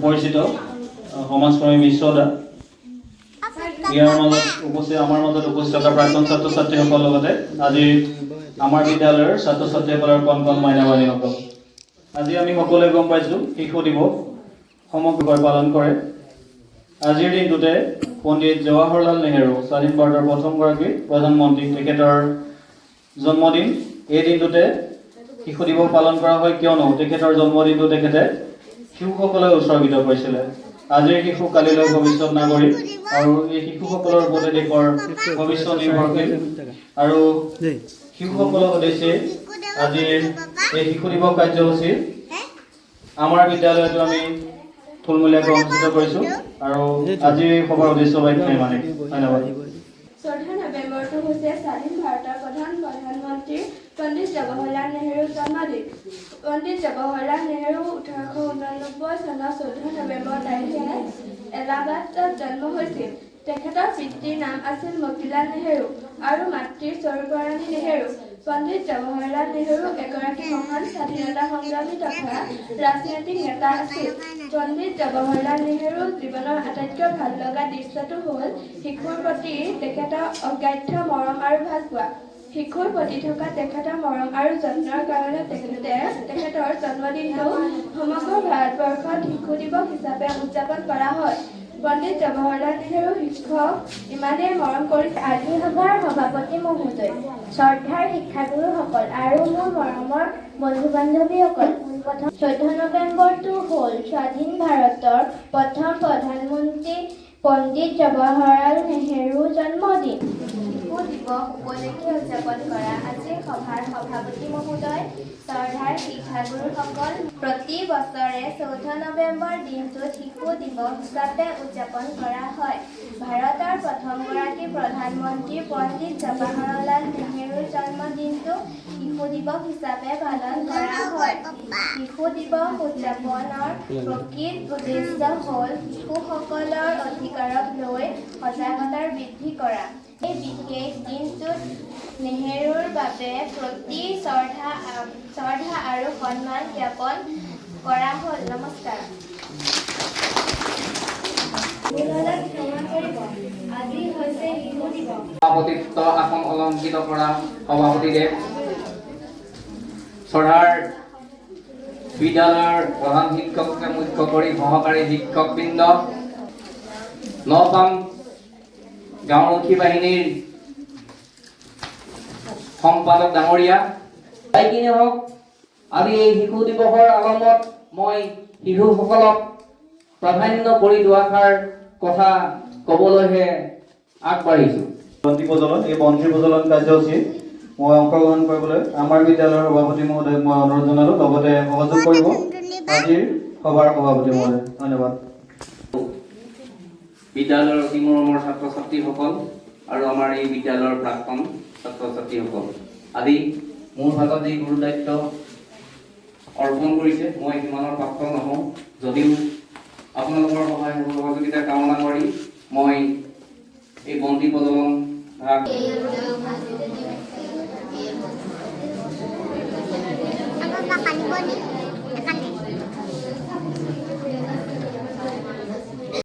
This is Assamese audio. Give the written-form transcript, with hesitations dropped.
পৰিচিত সমাজকৰ্মী বিশ্বদা ইয়াৰ মাজত আমাৰ মাজত উপস্থিত থকা প্ৰাক্তন ছাত্ৰ ছাত্ৰীসকলৰ লগতে আজি আমাৰ বিদ্যালয়ৰ ছাত্ৰ ছাত্ৰীসকলৰ কণ কণ মাইনাবানীসকল আজি আমি সকলোৱে গম পাইছোঁ শিশু দিৱস সমগ্ৰভাৱে পালন কৰে। আজিৰ দিনটোতে পণ্ডিত জৱাহৰলাল নেহেৰু স্বাধীন ভাৰতৰ প্ৰথমগৰাকী প্ৰধানমন্ত্ৰী তেখেতৰ জন্মদিন। এই দিনটোতে শিশু দিৱস পালন কৰা হয় কিয়নো তেখেতৰ জন্মদিনটো তেখেতে শিশুসকলে উৎসৰ্গিত কৰিছিলে। আজিৰ শিশু কালিলৈ ভৱিষ্যত নাগৰিক আৰু এই শিশুসকলৰ ওপৰতে দেশৰ ভৱিষ্যত নিৰ্ভৰশীল আৰু শিশুসকলক উদ্দেশ্যে আজিৰ এই শিশু দিৱস কাৰ্যসূচী আমাৰ বিদ্যালয়তো আমি থুলমূলীয়াকৈ অনুষ্ঠিত কৰিছোঁ আৰু আজিৰ এই সভাৰ উদ্দেশ্য বাক্যই মানে ধন্যবাদ। 14 নৱেম্বৰটো হৈছে স্বাধীন ভাৰতৰ প্ৰধানমন্ত্ৰী পণ্ডিত জৱাহৰলাল নেহৰুৰ জন্মদিন। পণ্ডিত জৱাহৰলাল নেহৰু 1889 চনৰ 14 নৱেম্বৰ তাৰিখে এলাহাবাদত জন্ম হৈছিল। তেখেতৰ পিতৃৰ নাম আছিল মতিলাল নেহৰু আৰু মাতৃৰ স্বৰূপৰাণী নেহৰু। পণ্ডিত জৱাহৰলাল নেহৰু এগৰাকী মহান স্বাধীনতা সংগ্ৰামী তথা ৰাজনৈতিক নেতা আছিল। পণ্ডিত জৱাহৰলাল নেহৰুৰ জীৱনৰ আটাইতকৈ ভাল লগা দৃশ্যটো হ'ল শিশুৰ প্ৰতি তেখেতৰ অগ্ৰাহ্য মৰম আৰু ভালপোৱা। শিশুৰ প্ৰতি থকা তেখেতৰ মৰম আৰু যত্নৰ কাৰণে তেখেতৰ জন্মদিনটো সমগ্ৰ ভাৰতবৰ্ষত শিশু দিৱস হিচাপে উদযাপন কৰা হয়। পণ্ডিত জৱাহৰলাল নেহৰু শিক্ষক ইমানেই মৰম কৰিছে। আজি সভাৰ সভাপতি মহোদয়, শ্ৰদ্ধাৰ শিক্ষাগুৰুসকল আৰু মোৰ মৰমৰ বন্ধু বান্ধৱীসকল, 14 নৱেম্বৰটো হ'ল স্বাধীন ভাৰতৰ প্ৰথম প্ৰধানমন্ত্ৰী পণ্ডিত জৱাহৰলাল নেহৰুৰ জন্মদিন। শিশু দিৱস উপলক্ষে উদযাপন কৰা আজিৰ সভাৰ সভাপতি মহোদয়, শ্ৰদ্ধাৰ শিক্ষাগুৰুসকল, প্ৰতি বছৰে 14 নৱেম্বৰ দিনটোত শিশু দিৱস হিচাপে উদযাপন কৰা হয়। ভাৰতৰ প্ৰথমগৰাকী প্ৰধানমন্ত্ৰী পণ্ডিত জৱাহৰলাল নেহৰুৰ জন্মদিনটো শিশু দিৱস হিচাপে পালন কৰা হয়। শিশু দিৱস উদযাপনৰ প্ৰকৃত উদ্দেশ্য হ'ল শিশুসকলৰ অধিকাৰক লৈ সজাগতাৰ বৃদ্ধি কৰা। এই বিশেষ দিনটোত নেহৰুৰ বাবে প্ৰতি শ্ৰদ্ধা আৰু সন্মান জ্ঞাপন কৰা হ'ল। নমস্কাৰ। আজি হৈছে শিশু দিৱস। সভাপতিত্ব আসন অলংকৃত কৰা সভাপতিদেৱ, শ্ৰদ্ধাৰ বিদ্যালয়ৰ প্ৰধান শিক্ষককে মুখ্য কৰি সহকাৰী শিক্ষকবৃন্দ, নপাম গাঁওৰক্ষী বাহিনীৰ সম্পাদক ডাঙৰীয়া, যাইকিনে হওক আজি এই শিশু দিৱসৰ আলমত মই শিশুসকলক প্ৰাধান্য কৰি দুআষাৰ কথা ক'বলৈহে আগবাঢ়িছোঁ। বন্তি প্ৰজ্বলন এই বন্তি প্ৰজ্বলন কাৰ্যসূচীত মই অংশগ্ৰহণ কৰিবলৈ আমাৰ বিদ্যালয়ৰ সভাপতি মহোদয়ক মই অনুৰোধ জনালোঁ, লগতে সহযোগ কৰিব আজিৰ সভাৰ সভাপতি মহোদয়। ধন্যবাদ। বিদ্যালয়ৰ অতি মৰমৰ ছাত্ৰ ছাত্ৰীসকল আৰু আমাৰ এই বিদ্যালয়ৰ প্ৰাক্তন ছাত্ৰ ছাত্ৰীসকল, আজি মোৰ হাতত এই গুৰু দায়িত্ব অৰ্পণ কৰিছে। মই সিমানৰ প্ৰাপ্ত নহওঁ, যদিও আপোনালোকৰ সহায় সহযোগিতা কামনা কৰি মই এই বন্তি প্ৰজ্বলন পানী